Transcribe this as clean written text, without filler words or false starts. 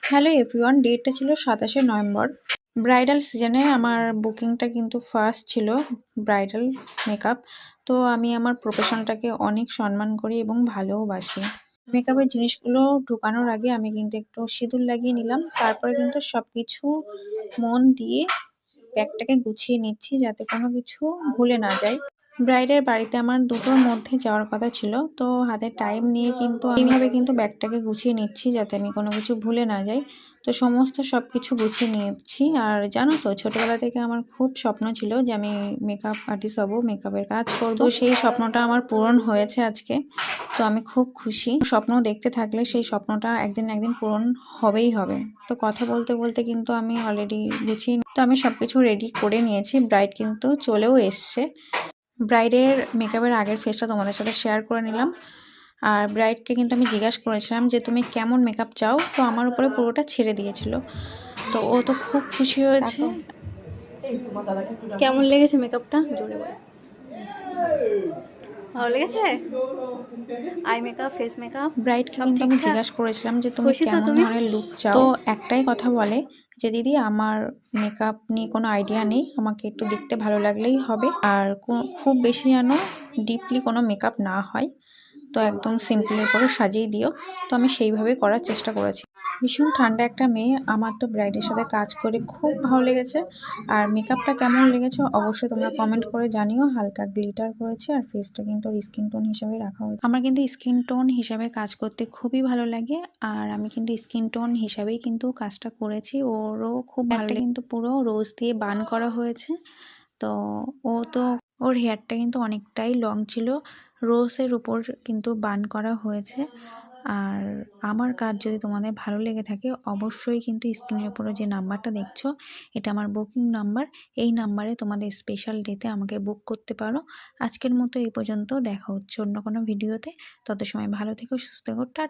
Hello everyone, ডেটটা ছিল ২৭শে November. Bridal সিজনে আমার বুকিংটা কিন্তু ফার্স্ট ছিল ব্রাইডাল মেকআপ। তো আমি আমার প্রফেশনটাকে অনেক সম্মান করি এবং ভালোওবাসি। মেকআপের জিনিসগুলো ঢোকানোর আগে আমি কিন্তু একটু সিঁদুর লাগিয়ে নিলাম। তারপরে কিন্তু সব কিছু মন দিয়ে ব্যাগটাকে গুছিয়ে নিচ্ছি যাতে কোনো কিছু ভুলে না যাই। ব্রাইডের বাড়িতে আমার দুটোর মধ্যে যাওয়ার কথা ছিল, তো হাতে টাইম নিয়ে কিন্তু এইভাবে কিন্তু ব্যাগটাকে গুছিয়ে নিচ্ছি যাতে আমি কোনো কিছু ভুলে না যাই। তো সমস্ত সব কিছু গুছিয়ে নিচ্ছি। আর জানো তো, ছোটোবেলা থেকে আমার খুব স্বপ্ন ছিল যে আমি মেকআপ আর্টিস্ট হবো, মেকআপের কাজ করবো। তো সেই স্বপ্নটা আমার পূরণ হয়েছে আজকে। তো আমি খুব খুশি। স্বপ্ন দেখতে থাকলে সেই স্বপ্নটা একদিন না একদিন পূরণ হবেই হবে। তো কথা বলতে বলতে কিন্তু আমি অলরেডি গুছিয়ে তো আমি সব কিছু রেডি করে নিয়েছি। ব্রাইড কিন্তু চলেও এসছে। ব্রাইডের মেকআপের আগের ফেসটা তোমাদের সাথে শেয়ার করে নিলাম। আর ব্রাইডকে কিন্তু আমি জিজ্ঞাসা করেছিলাম যে তুমি কেমন মেকআপ চাও, তো আমার উপরে পুরোটা ছেড়ে দিয়েছিল। তো ও তো খুব খুশি হয়েছে। কেমন লেগেছে মেকআপটা? জোরে বলো। ভালো লেগেছে? আই মেকআপ, ফেস মেকআপ ব্রাইডকে সব কিন্তু আমি ঠিকঠাক? জিজ্ঞাসা করেছিলাম যে তুমি খুশি তো কেমন তুমি? ধরনের লুক চাও। তো একটাই কথা বলে যে দিদি, আমার মেকআপ নিয়ে কোনো আইডিয়া নেই, আমাকে একটু দেখতে ভালো লাগলেই হবে। আর খুব বেশি যেন ডিপলি কোনো মেকআপ না হয়, তো একদম সিম্পলের করে সাজিয়ে দিও। তো আমি সেইভাবে করার চেষ্টা করেছি। ভীষণ ঠান্ডা একটা মেয়ে। আমার তো ব্রাইডের সাথে কাজ করে খুব ভালো লেগেছে। আর মেকআপটা কেমন লেগেছে অবশ্যই তোমরা কমেন্ট করে জানিও। হালকা গ্লিটার করেছে আর ফেসটা কিন্তু ওর স্কিন টোন হিসাবে রাখা হয়েছে। আমার কিন্তু স্কিন টোন হিসাবে কাজ করতে খুবই ভালো লাগে। আর আমি কিন্তু স্কিন টোন হিসাবেই কিন্তু কাজটা করেছি। ওরও খুব ভালো কিন্তু পুরো রোজ দিয়ে বান করা হয়েছে। তো ওর হেয়ারটা কিন্তু অনেকটাই লং ছিল, রোজের উপর কিন্তু বান করা হয়েছে। আর আমার কাজ যদি তোমাদের ভালো লেগে থাকে অবশ্যই কিন্তু স্ক্রিনের উপরে যে নাম্বারটা দেখছো, এটা আমার বুকিং নাম্বার। এই নাম্বারে তোমাদের স্পেশাল ডেতে আমাকে বুক করতে পারো। আজকের মতো এই পর্যন্ত, দেখা হচ্ছে অন্য কোনো ভিডিওতে। তত সময় ভালো থেকো, সুস্থ থেকো, টাটা।